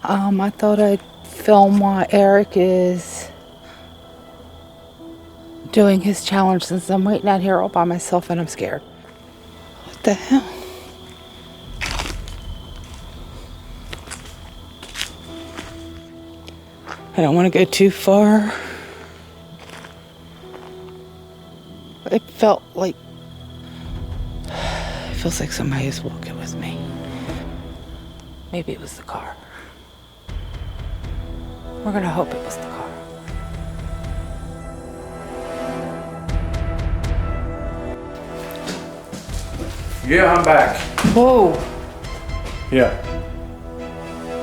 I thought I'd film while Eric is doing his challenge since I'm waiting out here all by myself and I'm scared. What the hell? I don't want to go too far. It feels like somebody is walking with me. Maybe it was the car. We're gonna hope it was the car. Yeah, I'm back. Whoa! Yeah.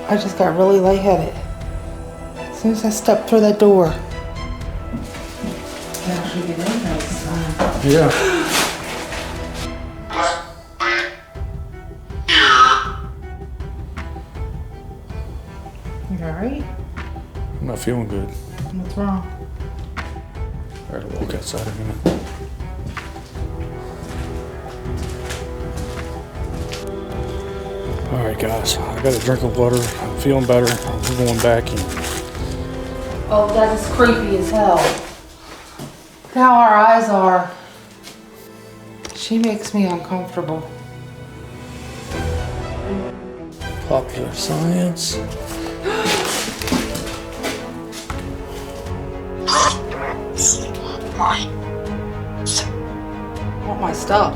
I just got really lightheaded. As soon as I stepped through that door. I actually get in there this time. Yeah. You alright? I'm not feeling good. What's wrong? I gotta walk outside a minute. Alright guys, I got a drink of water. I'm feeling better. I'm going back in. Oh, that is creepy as hell. Look how our eyes are. She makes me uncomfortable. Popular science. I want my stuff.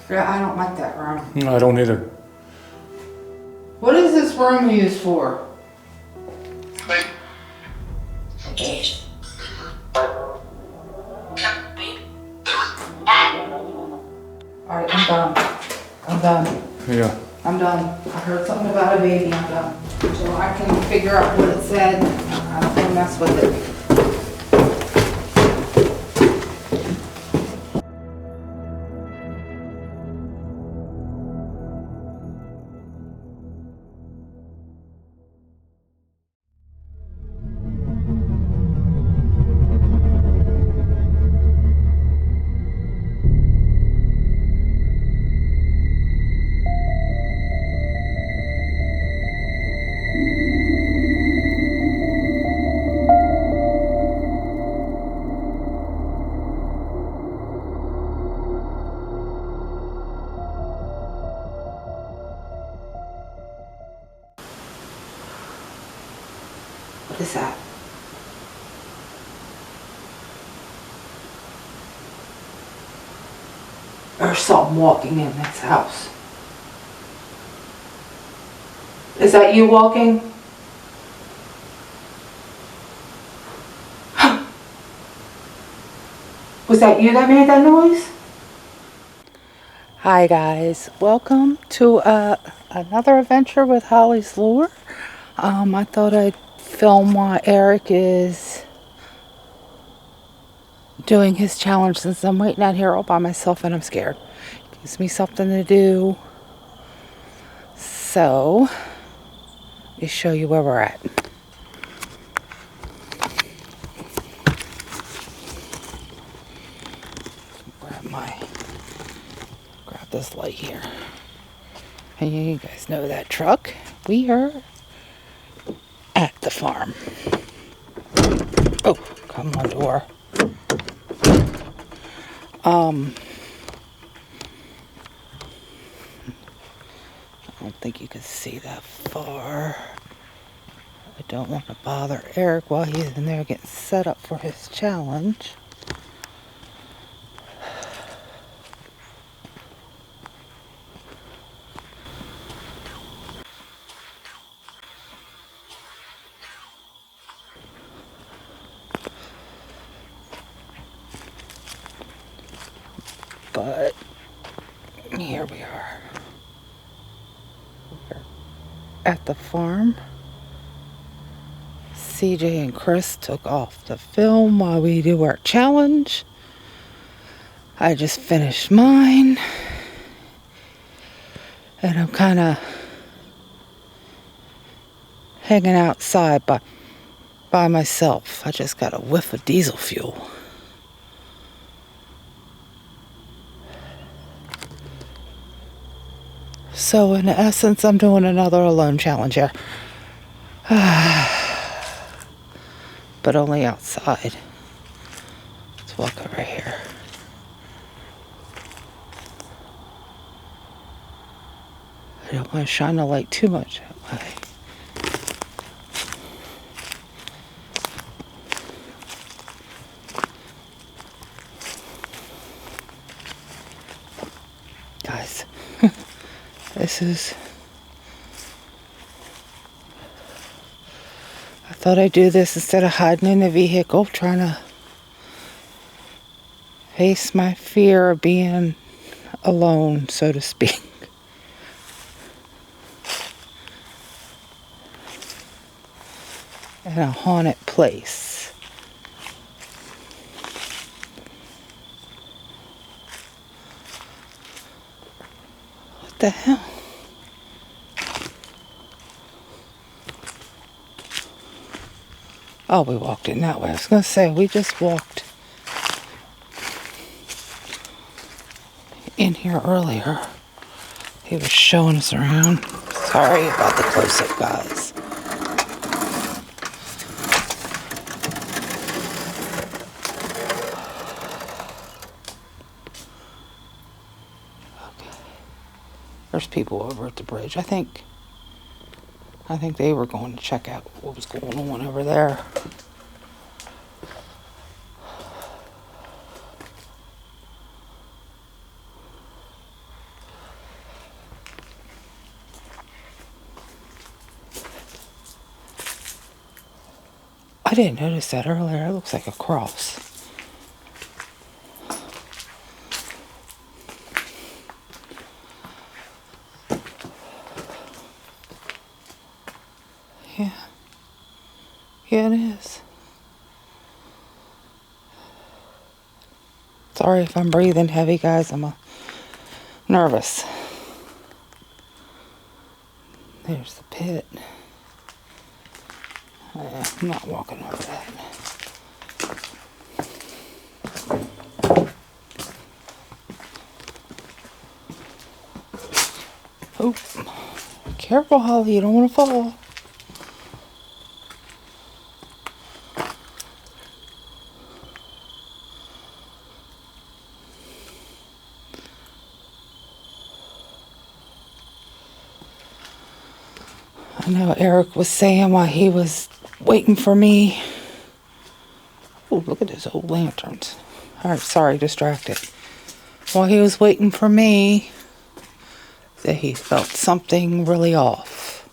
Yeah, I don't like that room. No, I don't either. What is this room used for? Alright, I'm done. I'm done. Yeah. I'm done. I heard something about a baby. I'm done. So I can figure out what it said. I don't want to mess with it. What is that? There's something walking in this house. Is that you walking? Was that you that made that noise? Hi guys, welcome to another adventure with Holly's Lure. I thought I'd film while Eric is doing his challenge since I'm waiting out here all by myself and I'm scared. Gives me something to do. So, let me show you where we're at. Grab this light here. And you guys know that truck. We are at the farm. Oh, come on, door. I don't think you can see that far. I don't want to bother Eric while he's in there getting set up for his challenge. But here we are. We're at the farm. CJ and Chris took off the film while we do our challenge. I just finished mine. And I'm kind of hanging outside by myself. I just got a whiff of diesel fuel. So in essence, I'm doing another alone challenge here. But only outside. Let's walk over here. I don't want to shine the light too much that way. Guys, this is... I thought I'd do this instead of hiding in the vehicle, trying to face my fear of being alone, so to speak. In a haunted place. What the hell? Oh, we walked in that way. I was going to say, we just walked in here earlier. He was showing us around. Sorry about the close-up, guys. There's people over at the bridge. I think they were going to check out what was going on over there. I didn't notice that earlier. It looks like a cross. Yeah, it is. Sorry if I'm breathing heavy, guys. I'm nervous. There's the pit. I'm not walking over that. Oh, careful, Holly. You don't want to fall. I know Eric was saying while he was waiting for me. Oh, look at those old lanterns. Alright, sorry, distracted. While he was waiting for me, that he felt something really off.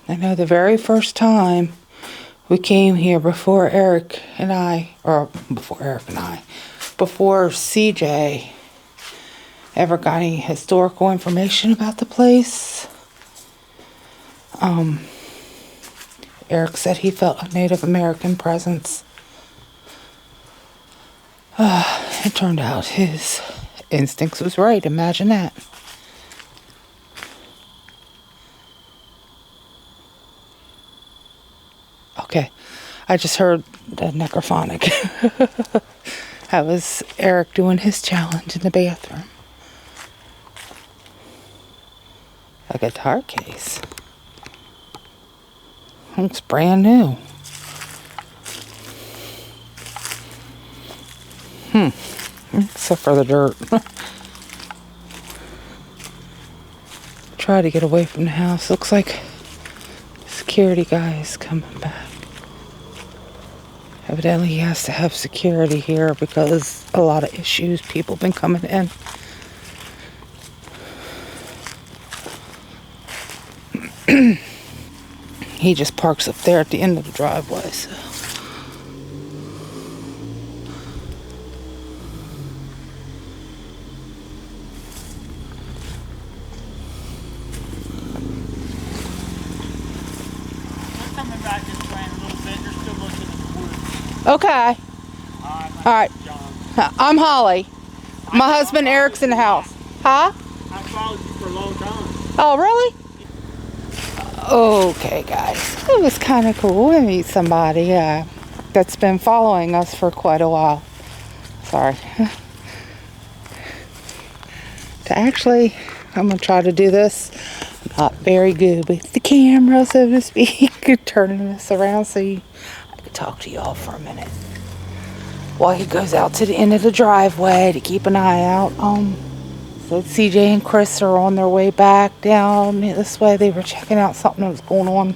I know the very first time we came here before CJ ever got any historical information about the place. Eric said he felt a Native American presence. It turned out his instincts was right. Imagine that. Okay, I just heard the necrophonic. That was Eric doing his challenge in the bathroom. A guitar case. Looks brand new. Except for the dirt. Try to get away from the house. Looks like security guy is coming back. Evidently he has to have security here because a lot of issues. People been coming in. He just parks up there at the end of the driveway, so. We're coming back this way in a little bit. They're still looking at the woods. Okay. Alright. John. I'm Holly. My husband Eric's in the house. Huh? I followed you for a long time. Oh, really? Okay, guys, it was kind of cool to meet somebody that's been following us for quite a while. Sorry. To actually, I'm going to try to do this. Not very good with the camera, so to speak. Turning this around so I can talk to y'all for a minute. While he goes out to the end of the driveway to keep an eye out. So CJ and Chris are on their way back down this way. They were checking out something that was going on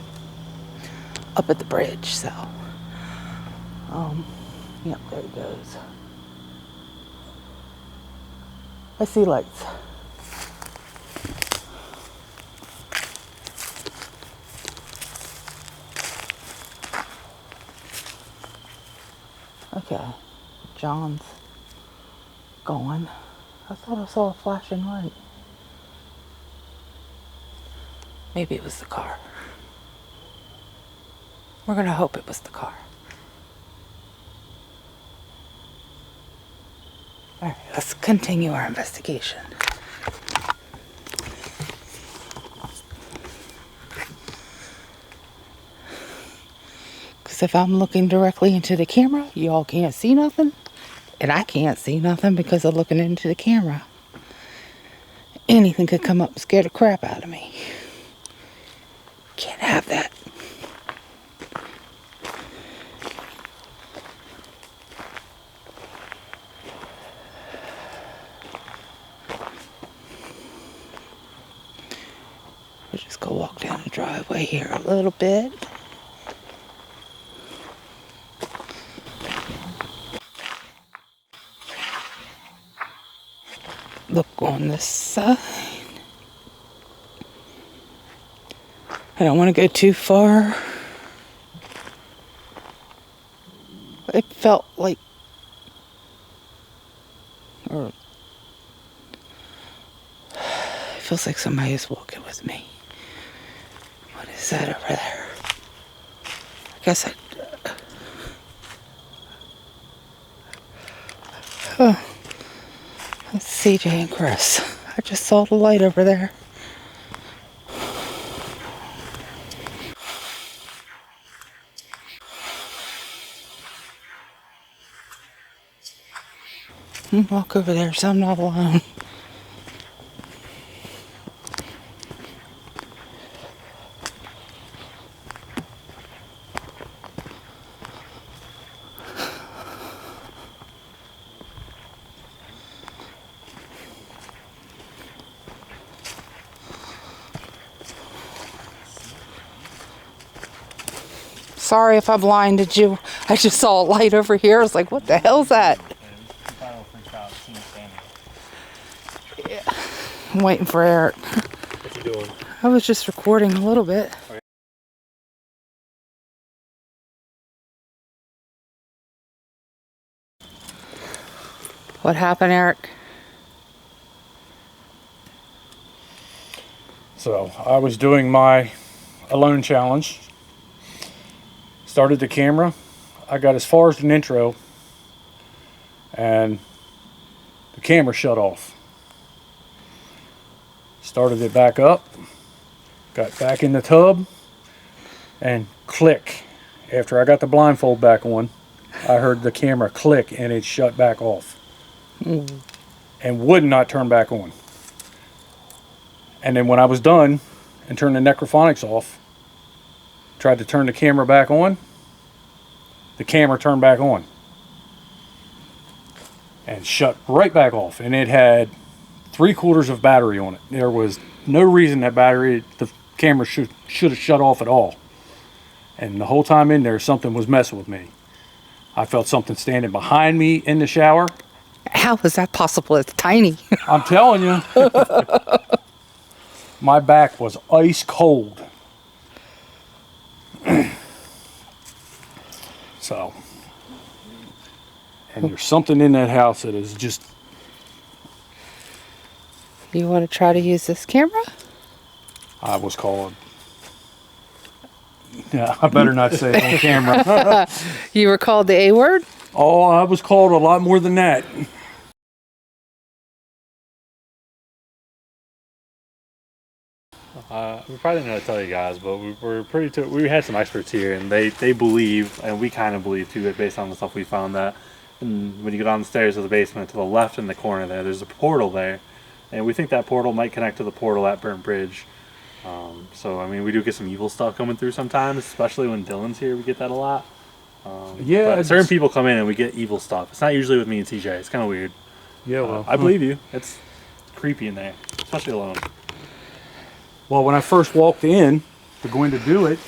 up at the bridge. So, yep, there he goes. I see lights. Okay, John's going. I thought I saw a flashing light. Maybe it was the car. We're gonna hope it was the car. Alright, let's continue our investigation. Because if I'm looking directly into the camera, y'all can't see nothing. And I can't see nothing because I'm looking into the camera. Anything could come up and scare the crap out of me. Can't have that. We'll just go walk down the driveway here a little bit. Look on this side. I don't want to go too far. It felt like, or it feels like somebody is walking with me. What is that over there? I guess oh, that's CJ and Chris. I just saw the light over there. Walk over there so I'm not alone. Sorry if I blinded you. I just saw a light over here. I was like, what the hell's that? Yeah. I'm waiting for Eric. What you doing? I was just recording a little bit. What happened, Eric? So I was doing my alone challenge. Started the camera. I got as far as an intro and the camera shut off. Started it back up, got back in the tub, and click. After I got the blindfold back on, I heard the camera click and it shut back off. And would not turn back on. And then when I was done and turned the necrophonics off, tried to turn the camera back on, the camera turned back on and shut right back off. And it had 3/4 of battery on it. There was no reason the camera should have shut off at all. And the whole time in there, something was messing with me. I felt something standing behind me in the shower. How is that possible? It's tiny. I'm telling you. My back was ice cold. So, and there's something in that house that is just... You want to try to use this camera? I was called... Yeah, I better not say it on camera. You were called the A word? Oh, I was called a lot more than that. we probably didn't know how to tell you guys, but we had some experts here, and they believe, and we kind of believe too, based on the stuff we found, that when you go down the stairs of the basement to the left in the corner there's a portal there, and we think that portal might connect to the portal at Burnt Bridge. So I mean, we do get some evil stuff coming through sometimes, especially when Dylan's here. We get that a lot. Yeah, but certain people come in and we get evil stuff. It's not usually with me and CJ. It's kind of weird. Yeah, well, I believe you. It's creepy in there, especially alone. Well, when I first walked in to go in to do it,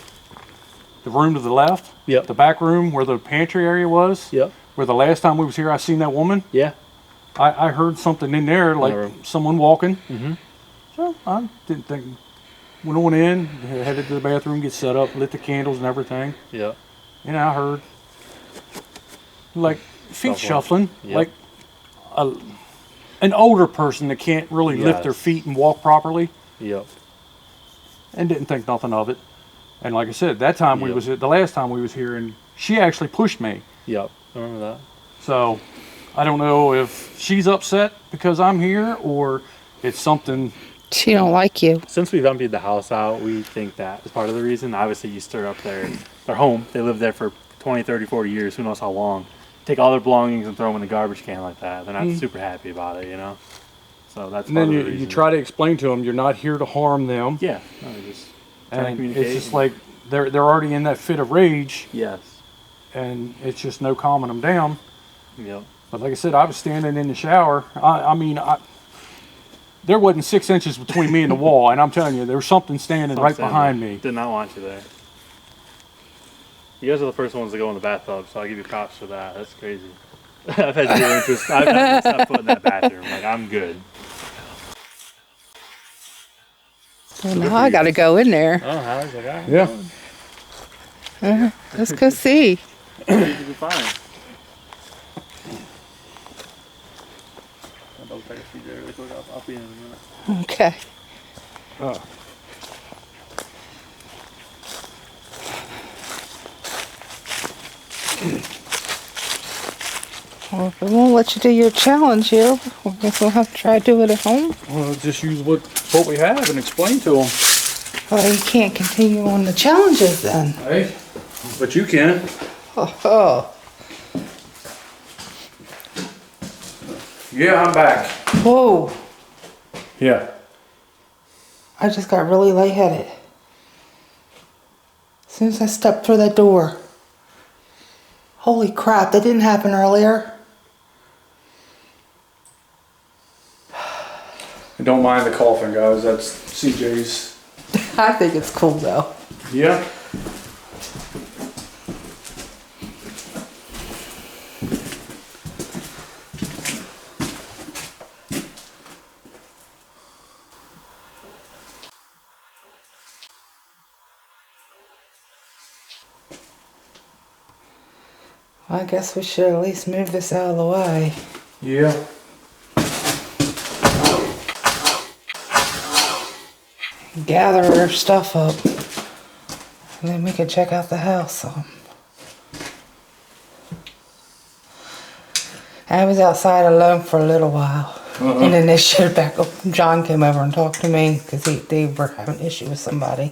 the room to the left, Yep. the back room where the pantry area was, Yep. where the last time we was here, I seen that woman. Yeah. I heard something in there, like someone walking. Mm-hmm. So I didn't think. Went on in, headed to the bathroom, get set up, lit the candles and everything. Yeah. And I heard like feet shuffling, Yep. like an older person that can't really lift their Yes. feet and walk properly, Yep. and didn't think nothing of it. And like I said, that time Yep. the last time we was here, and she actually pushed me. Yep. I remember that. So I don't know if she's upset because I'm here or it's something. She don't like you. Since we've emptied the house out, we think that is part of the reason. Obviously, you stir up their home. They lived there for 20, 30, 40 years, who knows how long. Take all their belongings and throw them in the garbage can like that. They're not super happy about it, you know? So that's And part then of the reason. you try to explain to them you're not here to harm them. Yeah. No, you just try to And communicate. it's just like they're already in that fit of rage, Yes. and it's just no calming them down. Yep. But like I said, I was standing in the shower. I mean, there wasn't 6 inches between me and the wall, and I'm telling you, there was something standing right behind me. Did not want you there. You guys are the first ones to go in the bathtub, so I'll give you props for that. That's crazy. I've had zero interest. I've had to step foot in that bathroom. Like, I'm good. Well, now I got to go in there. Oh, how's it going? Yeah. Let's go see. You'll be fine. I'll double check a CJ really quick. I'll be in a minute. Okay. Well, if it won't let you do your challenge here, I guess we'll have to try to do it at home. Well, just use what we have and explain to them. Well, you can't continue on the challenges then. Hey, but you can. Oh. Yeah, I'm back. Whoa. Yeah. I just got really lightheaded. As soon as I stepped through that door. Holy crap, that didn't happen earlier. Don't mind the coughing, guys. That's CJ's. I think it's cool though. Yeah. Well, I guess we should at least move this out of the way. Yeah. Gather our stuff up. And then we can check out the house. I was outside alone for a little while. And then they showed back up. John came over and talked to me because they were having an issue with somebody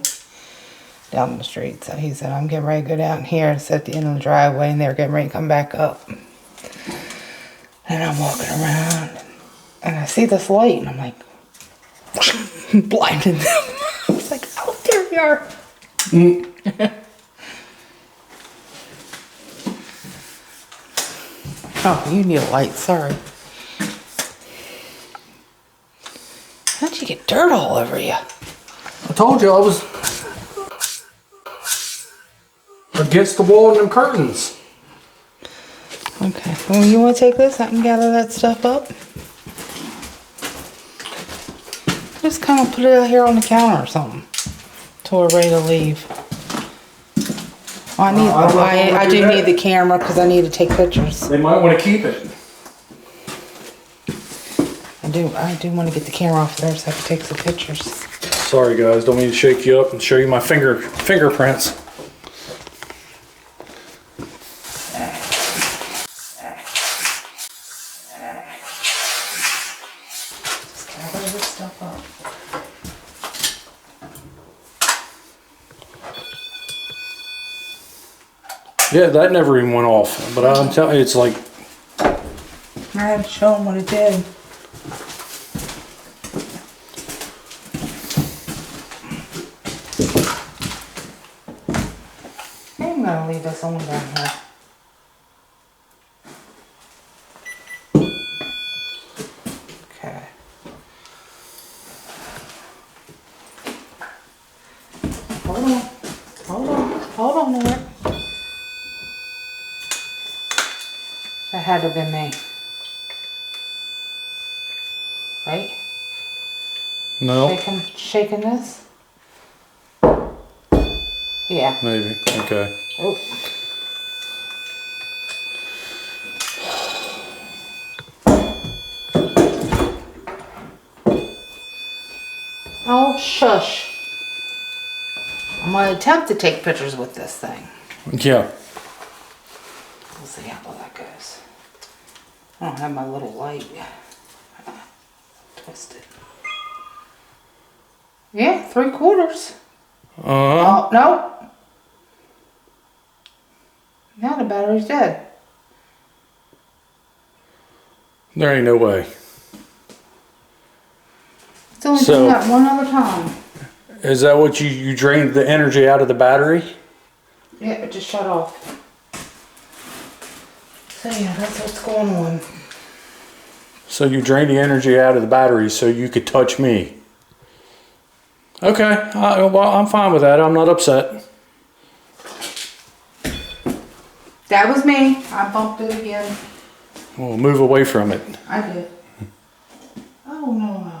down the street. So he said, I'm getting ready to go down here. It's at the end of the driveway and they're getting ready to come back up. And I'm walking around and I see this light and I'm like, blinded them. I was like, oh, there we are. Oh, you need a light, sorry. How'd you get dirt all over you? I told you I was against the wall and them curtains. Okay, well, you want to take this? I can gather that stuff up. Just kind of put it out here on the counter or something till we're ready to leave. Oh, I do need the camera because I need to take pictures. They might want to keep it. I do want to get the camera off there so I can take some pictures. Sorry guys, don't mean to shake you up and show you my fingerprints. Just gather this stuff up. Yeah, that never even went off. But I'm telling you, it's like, I had to show him what it did. I'm gonna leave this on down here. Okay. Hold on a minute. That had to have been me. Right? no, Shaking this? Yeah. maybe. Okay. Oh. Oh, shush. I'm gonna attempt to take pictures with this thing. Yeah. We'll see how well that goes. I don't have my little light. Twist it. Yeah, 3/4. Oh, no. Now the battery's dead. There ain't no way. It's only So- doing that one other time. Is that what you drained the energy out of the battery? Yeah, it just shut off. So yeah, that's what's going on. So you drained the energy out of the battery so you could touch me. Okay, well, I'm fine with that. I'm not upset. That was me. I bumped it again. We'll move away from it. I did. Oh, no.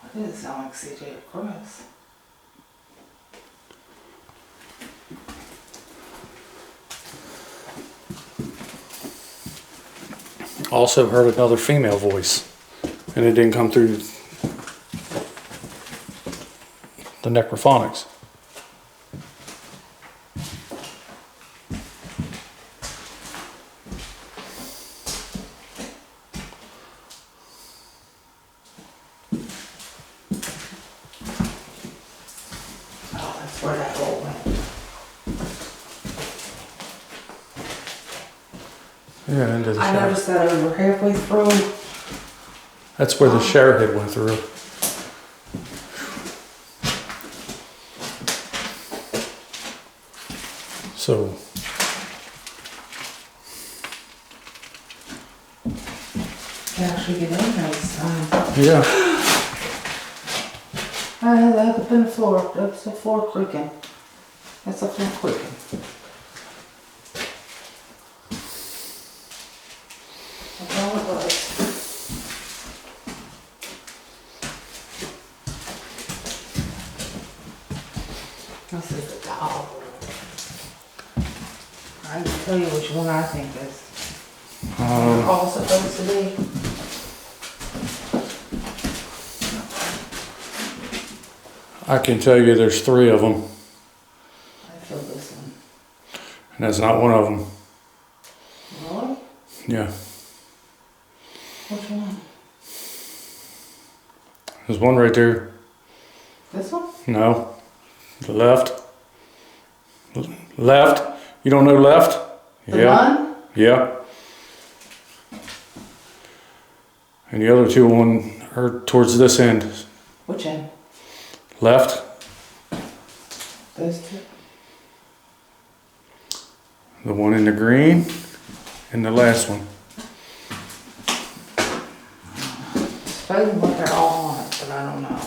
It doesn't sound like CJ or Chris. Also heard another female voice, and it didn't come through the necrophonics. Oh, that's where that hole went. Yeah, into the I shower. noticed that over halfway through. That's where the shower head went through. So, I actually get in there this time. yeah. I had that up in the floor. That's the floor creaking. That's the floor creaking. That's all it was. This is the doll. I can tell you which one I think is. They're all supposed to be. I can tell you there's 3 of them, I feel this one. and that's not one of them. Really? Yeah. Which one? There's one right there. This one? No. The left. Left. You don't know left? The Yeah. nun? Yeah. And the other 2 are towards this end. Which end? Left. Those two? The one in the green. And the last one. Supposing what they're all on it, but I don't know.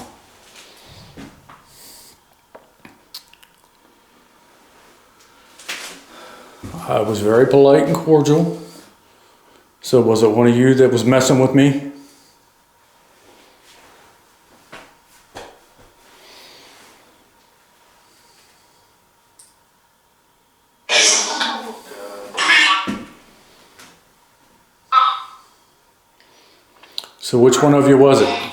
I was very polite and cordial. So was it one of you that was messing with me? So which one of you was it?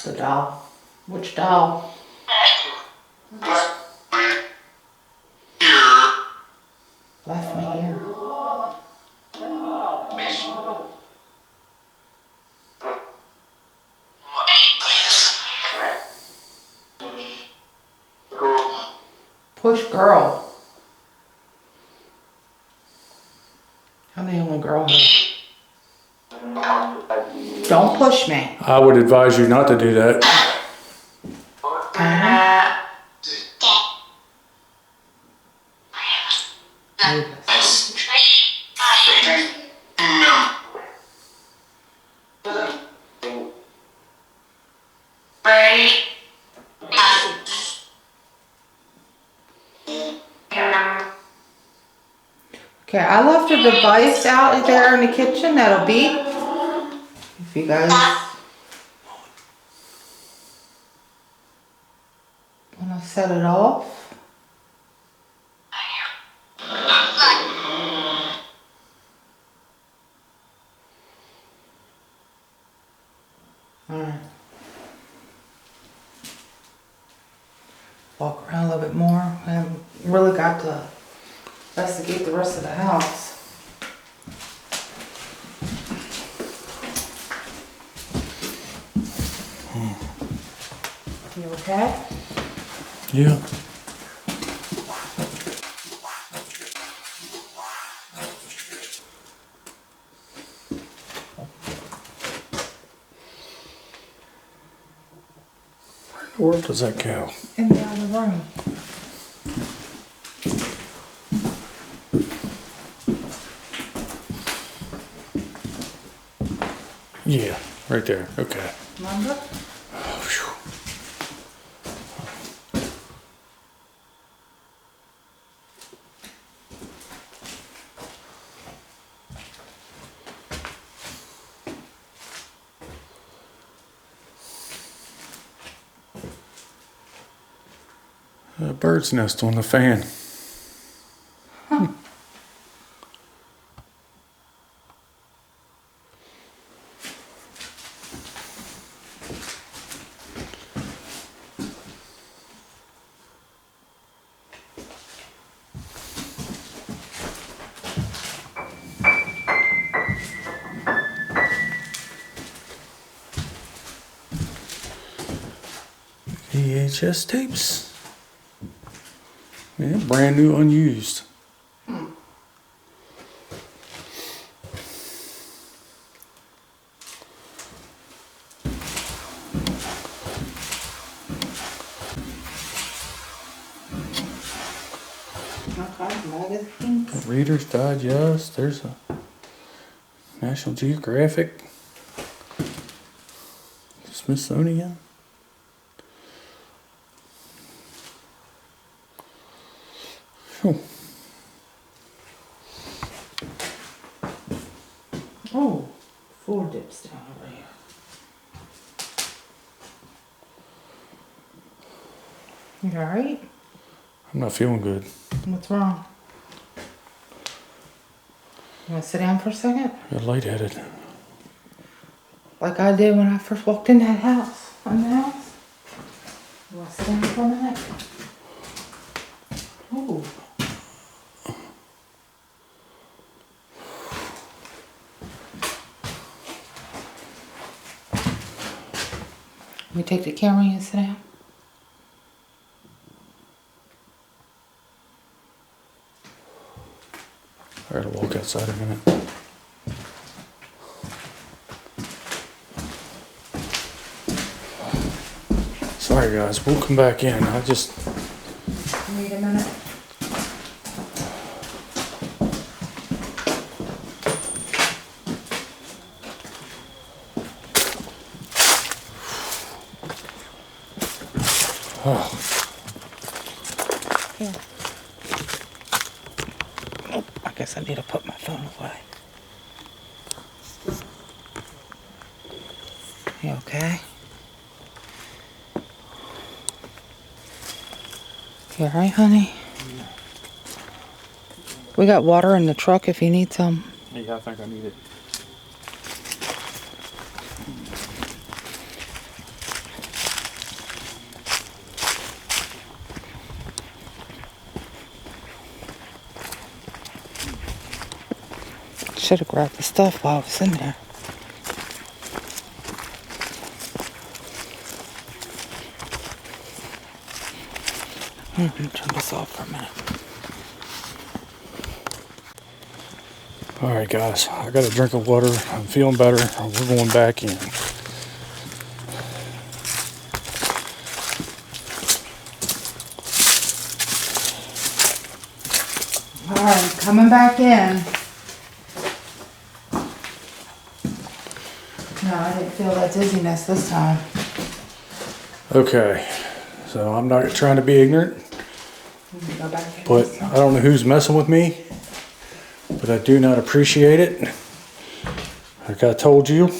The doll. Which doll? Left me here. Push girl. I'm the only girl here. Don't push me. I would advise you not to do that. Okay, I left a device out there in the kitchen that'll beep. If you guys want to set it off. Alright. Walk around a little bit more. I haven't really got to investigate the rest of the house. You okay? Yeah. Where does that go? In the other room. Yeah, right there. Okay. Remember? A bird's nest on the fan. Huh. VHS tapes. Yeah, brand new, unused. Okay, magazines. Reader's Digest. There's a National Geographic. Smithsonian. Oh. Oh, 4 dips down over here. You alright? I'm not feeling good. What's wrong? You want to sit down for a second? I got lightheaded. Like I did when I first walked in that house. In the house? You want to sit down for a minute? Ooh. Let me take the camera and sit down. I gotta walk outside a minute. Sorry guys, we'll come back in. I just... Wait a minute. Oh. Here. Oh, I guess I need to put my phone away. You okay? You alright, honey? Yeah. We got water in the truck if you need some. Yeah, I think I need it. should have grabbed the stuff while I was in there. I'm going to turn this off for a minute. Alright guys, I got a drink of water. I'm feeling better. We're going back in. Alright, coming back in. No, I didn't feel that dizziness this time. Okay, so I'm not trying to be ignorant, Go back in but this time. I don't know who's messing with me, but I do not appreciate it. Like I told you,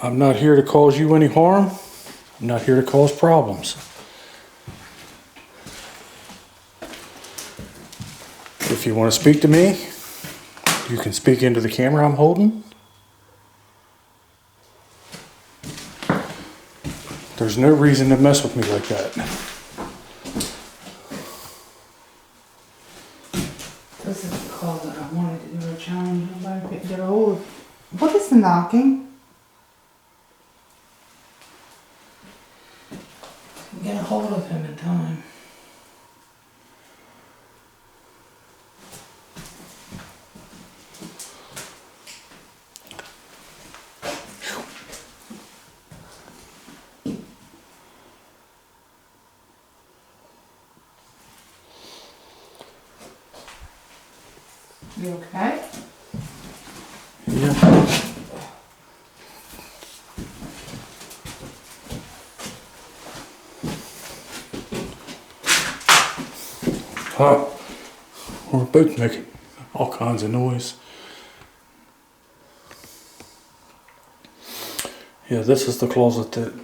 I'm not here to cause you any harm. I'm not here to cause problems. If you want to speak to me, you can speak into the camera I'm holding. There's no reason to mess with me like that. This is the call that I wanted to do a challenge, but I couldn't get a hold of. What is the knocking? Get a hold of him in time. You okay? Yeah. Huh? We're both making all kinds of noise. Yeah, this is the closet that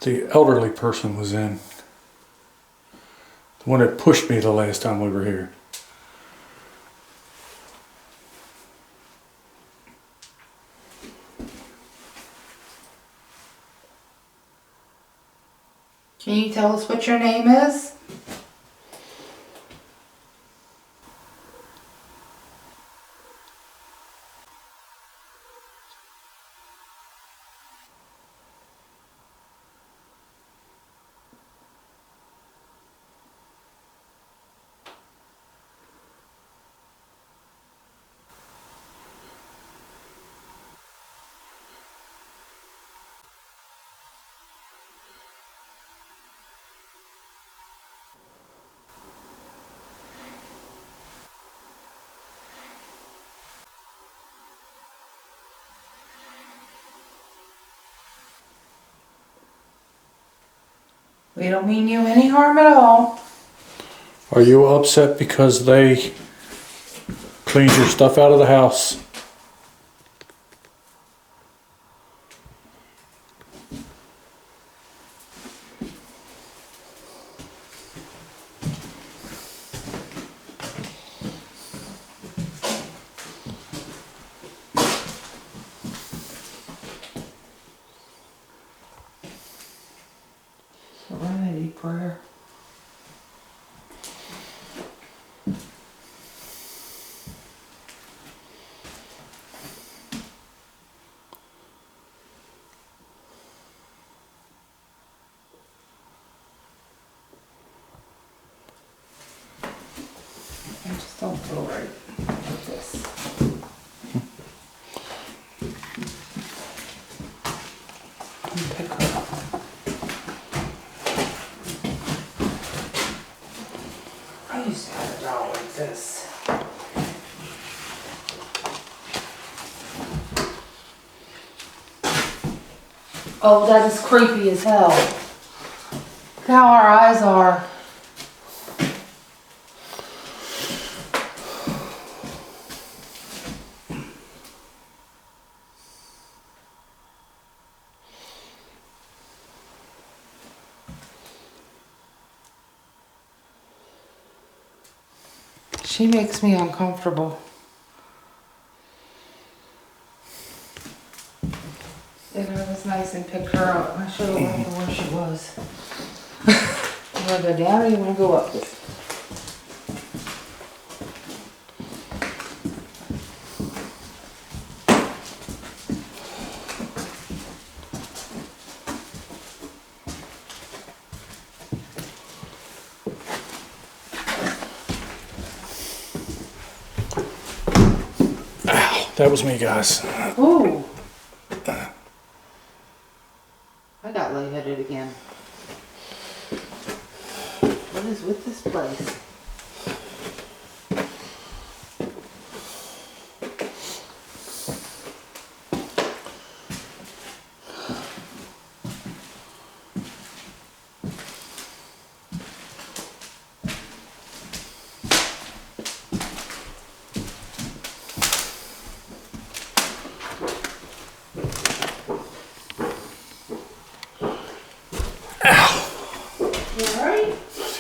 the elderly person was in. The one that pushed me the last time we were here. Can you tell us what your name is? We don't mean you any harm at all. Are you upset because they cleaned your stuff out of the house? Serenity prayer. I just don't feel right with this. Pick her up. I used to have a doll like this. Oh, that is creepy as hell. Look how our eyes are. She makes me uncomfortable. And I was nice and picked her up. I should have left her where she was. You want to go down or you want to go up? That was me, guys. Ooh. I got lightheaded again. What is with this place?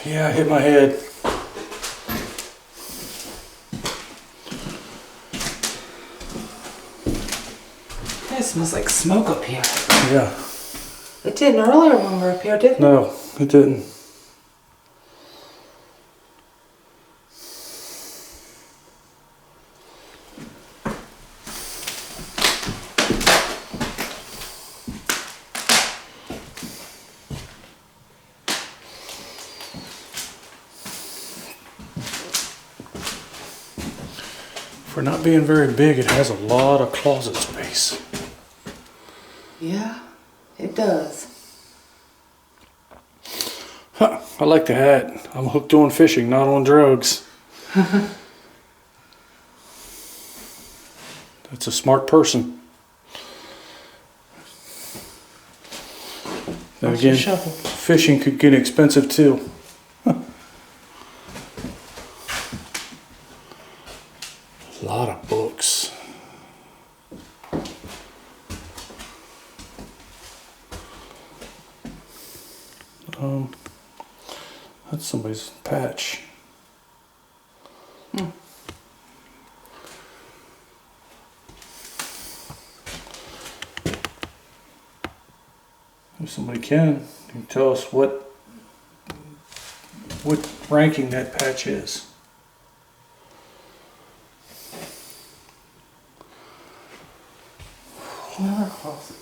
Yeah, I hit my head. It smells like smoke up here. Yeah. It didn't earlier when we were up here, did it? No, it didn't. For not being very big, it has a lot of closet space. Yeah, it does. Huh, I like the hat. I'm hooked on fishing, not on drugs. That's a smart person. Then Watch your again, shovel. fishing could get expensive too. A lot of books. That's somebody's patch. If somebody can tell us what ranking that patch is. Another close.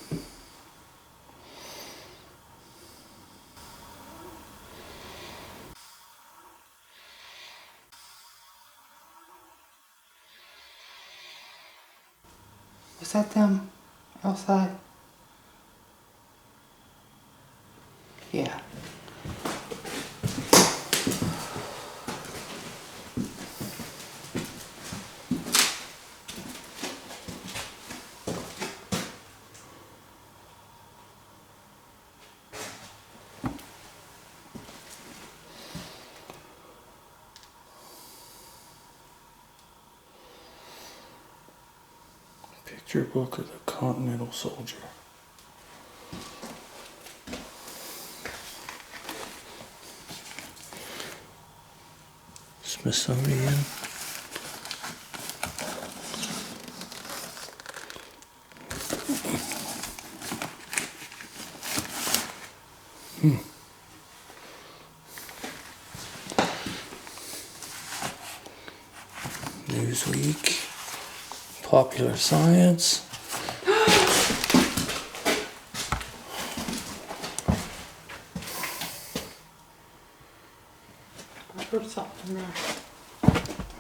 Was that them outside? Yeah. Picture book of the Continental Soldier. Smithsonian. Newsweek. Popular Science. I heard something there.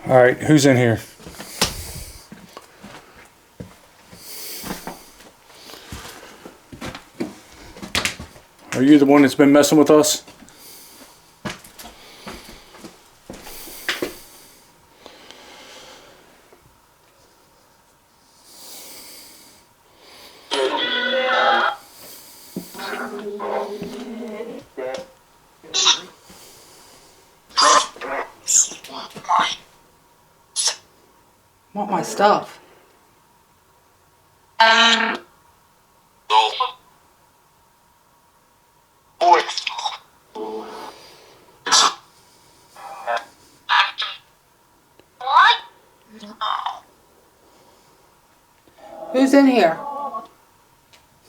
All right, who's in here? Are you the one that's been messing with us? Want my stuff? Who's in here?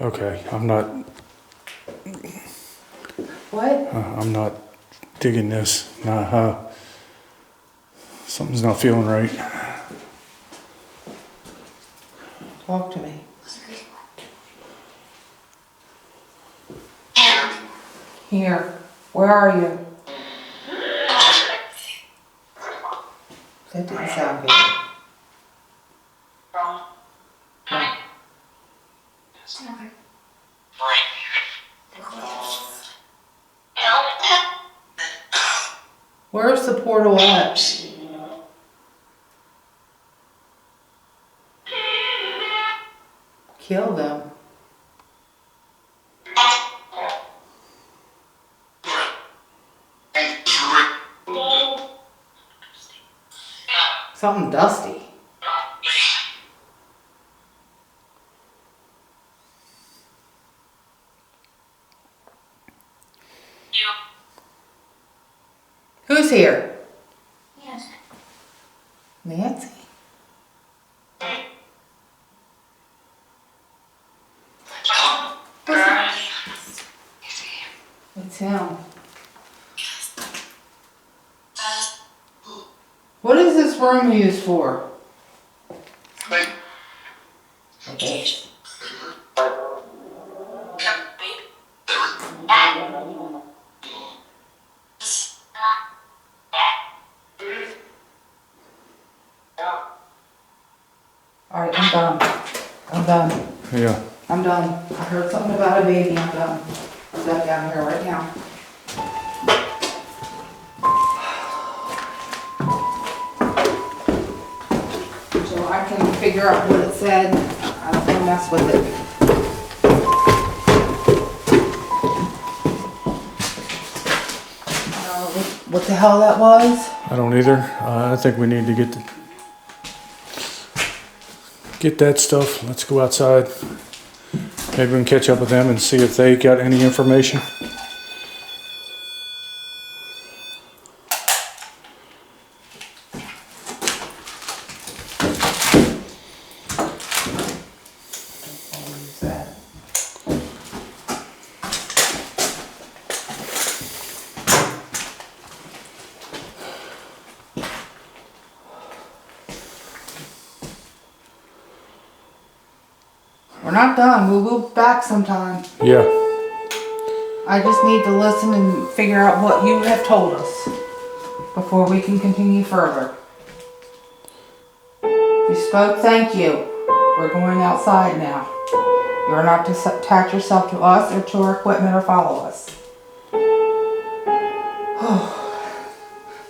Okay, I'm not What? digging this. Nah, something's not feeling right. Talk to me. Here. Where are you? That didn't sound good. No. Where's the portal at? Kill them. Something dusty. Who's here? Nancy. It's him. What is this room used for? Okay. Alright, I'm done. I'm done. Yeah. I'm done. I heard something about a baby. I'm done. I'm done down here right now. So I can figure out what it said. I don't want to mess with it. What the hell that was? I don't either. I think we need to get that stuff. Let's go outside. Maybe we can catch up with them and see if they got any information. We're not done. We'll be back sometime. Yeah. I just need to listen and figure out what you have told us before we can continue further. You spoke, thank you. We're going outside now. You are not to attach yourself to us or to our equipment or follow us.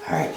Alright.